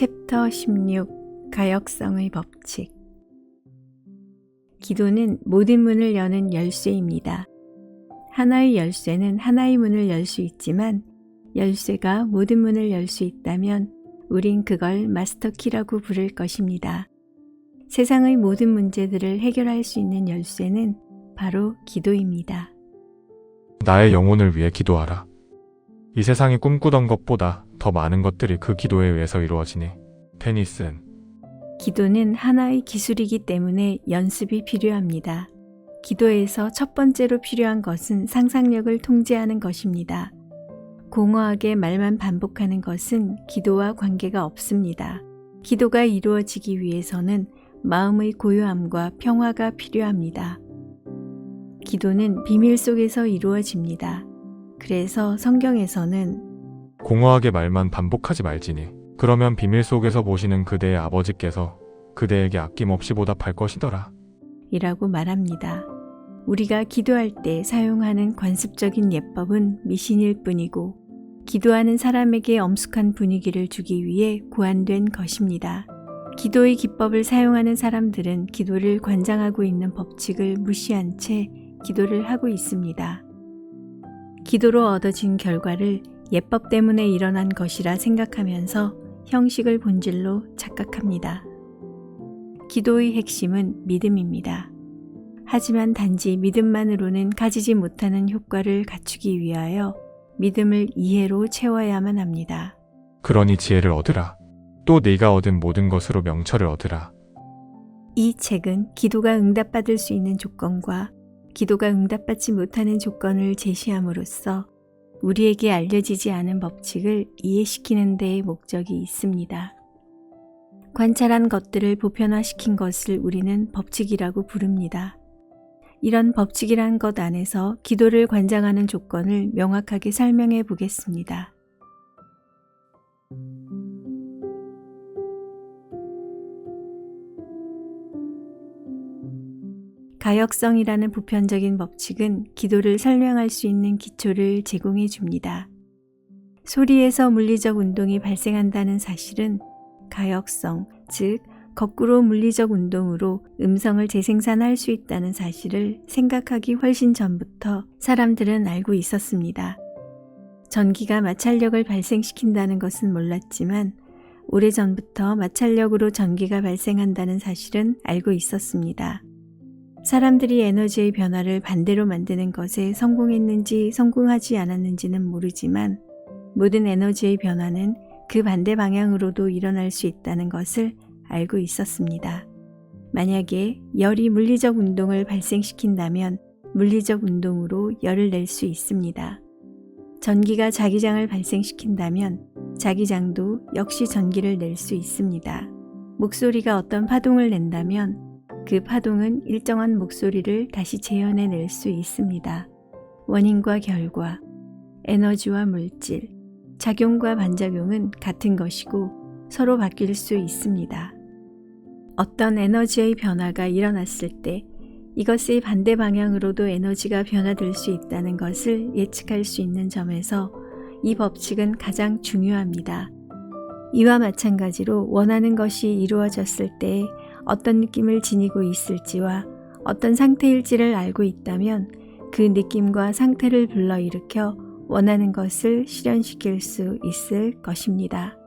챕터 16 가역성의 법칙. 기도는 모든 문을 여는 열쇠입니다. 하나의 열쇠는 하나의 문을 열 수 있지만 열쇠가 모든 문을 열 수 있다면 우린 그걸 마스터키라고 부를 것입니다. 세상의 모든 문제들을 해결할 수 있는 열쇠는 바로 기도입니다. 나의 영혼을 위해 기도하라. 이 세상이 꿈꾸던 것보다 더 많은 것들이 그 기도에 의해서 이루어지니. 테니슨. 기도는 하나의 기술이기 때문에 연습이 필요합니다. 기도에서 첫 번째로 필요한 것은 상상력을 통제하는 것입니다. 공허하게 말만 반복하는 것은 기도와 관계가 없습니다. 기도가 이루어지기 위해서는 마음의 고요함과 평화가 필요합니다. 기도는 비밀 속에서 이루어집니다. 그래서 성경에서는 공허하게 말만 반복하지 말지니. 그러면 비밀 속에서 보시는 그대의 아버지께서 그대에게 아낌없이 보답할 것이더라. 이라고 말합니다. 우리가 기도할 때 사용하는 관습적인 예법은 미신일 뿐이고 기도하는 사람에게 엄숙한 분위기를 주기 위해 고안된 것입니다. 기도의 기법을 사용하는 사람들은 기도를 관장하고 있는 법칙을 무시한 채 기도를 하고 있습니다. 기도로 얻어진 결과를 예법 때문에 일어난 것이라 생각하면서 형식을 본질로 착각합니다. 기도의 핵심은 믿음입니다. 하지만 단지 믿음만으로는 가지지 못하는 효과를 갖추기 위하여 믿음을 이해로 채워야만 합니다. 그러니 지혜를 얻으라. 또 네가 얻은 모든 것으로 명철을 얻으라. 이 책은 기도가 응답받을 수 있는 조건과 기도가 응답받지 못하는 조건을 제시함으로써 우리에게 알려지지 않은 법칙을 이해시키는 데에 목적이 있습니다. 관찰한 것들을 보편화시킨 것을 우리는 법칙이라고 부릅니다. 이런 법칙이란 것 안에서 기도를 관장하는 조건을 명확하게 설명해 보겠습니다. 가역성이라는 보편적인 법칙은 기도를 설명할 수 있는 기초를 제공해 줍니다. 소리에서 물리적 운동이 발생한다는 사실은 가역성, 즉 거꾸로 물리적 운동으로 음성을 재생산할 수 있다는 사실을 생각하기 훨씬 전부터 사람들은 알고 있었습니다. 전기가 마찰력을 발생시킨다는 것은 몰랐지만 오래전부터 마찰력으로 전기가 발생한다는 사실은 알고 있었습니다. 사람들이 에너지의 변화를 반대로 만드는 것에 성공했는지 성공하지 않았는지는 모르지만 모든 에너지의 변화는 그 반대 방향으로도 일어날 수 있다는 것을 알고 있었습니다. 만약에 열이 물리적 운동을 발생시킨다면 물리적 운동으로 열을 낼 수 있습니다. 전기가 자기장을 발생시킨다면 자기장도 역시 전기를 낼 수 있습니다. 목소리가 어떤 파동을 낸다면 그 파동은 일정한 목소리를 다시 재현해낼 수 있습니다. 원인과 결과, 에너지와 물질, 작용과 반작용은 같은 것이고 서로 바뀔 수 있습니다. 어떤 에너지의 변화가 일어났을 때 이것의 반대 방향으로도 에너지가 변화될 수 있다는 것을 예측할 수 있는 점에서 이 법칙은 가장 중요합니다. 이와 마찬가지로 원하는 것이 이루어졌을 때 어떤 느낌을 지니고 있을지와 어떤 상태일지를 알고 있다면 그 느낌과 상태를 불러일으켜 원하는 것을 실현시킬 수 있을 것입니다.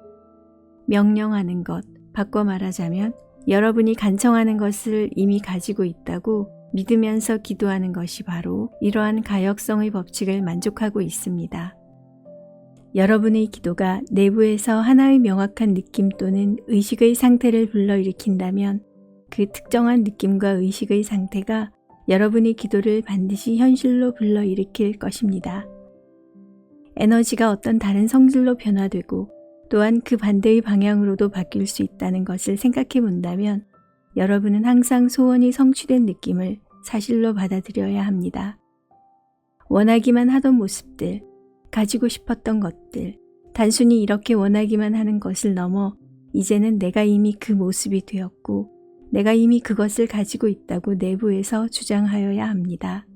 명령하는 것, 바꿔 말하자면 여러분이 간청하는 것을 이미 가지고 있다고 믿으면서 기도하는 것이 바로 이러한 가역성의 법칙을 만족하고 있습니다. 여러분의 기도가 내부에서 하나의 명확한 느낌 또는 의식의 상태를 불러일으킨다면 그 특정한 느낌과 의식의 상태가 여러분의 기도를 반드시 현실로 불러일으킬 것입니다. 에너지가 어떤 다른 성질로 변화되고 또한 그 반대의 방향으로도 바뀔 수 있다는 것을 생각해 본다면 여러분은 항상 소원이 성취된 느낌을 사실로 받아들여야 합니다. 원하기만 하던 모습들, 가지고 싶었던 것들, 단순히 이렇게 원하기만 하는 것을 넘어 이제는 내가 이미 그 모습이 되었고 내가 이미 그것을 가지고 있다고 내부에서 주장하여야 합니다.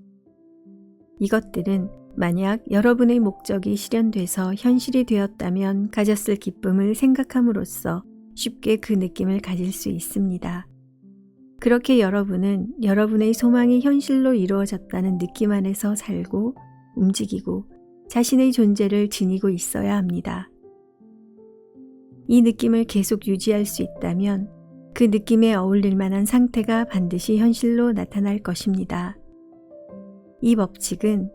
이것들은 만약 여러분의 목적이 실현돼서 현실이 되었다면 가졌을 기쁨을 생각함으로써 쉽게 그 느낌을 가질 수 있습니다. 그렇게 여러분은 여러분의 소망이 현실로 이루어졌다는 느낌 안에서 살고 움직이고 자신의 존재를 지니고 있어야 합니다. 이 느낌을 계속 유지할 수 있다면 그 느낌에 어울릴 만한 상태가 반드시 현실로 나타날 것입니다. 이 법칙은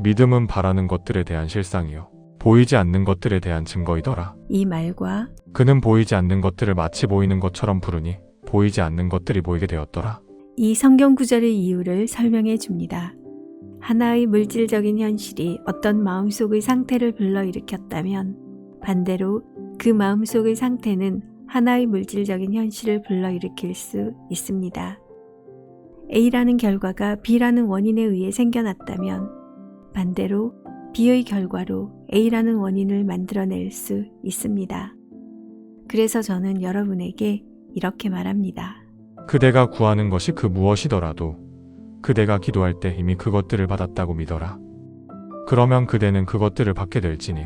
믿음은 바라는 것들에 대한 실상이요. 보이지 않는 것들에 대한 증거이더라. 이 말과 그는 보이지 않는 것들을 마치 보이는 것처럼 부르니 보이지 않는 것들이 보이게 되었더라. 이 성경 구절의 이유를 설명해 줍니다. 하나의 물질적인 현실이 어떤 마음속의 상태를 불러일으켰다면 반대로 그 마음속의 상태는 하나의 물질적인 현실을 불러일으킬 수 있습니다. A라는 결과가 B라는 원인에 의해 생겨났다면 반대로 B의 결과로 A라는 원인을 만들어낼 수 있습니다. 그래서 저는 여러분에게 이렇게 말합니다. 그대가 구하는 것이 그 무엇이더라도 그대가 기도할 때 이미 그것들을 받았다고 믿어라. 그러면 그대는 그것들을 받게 될지니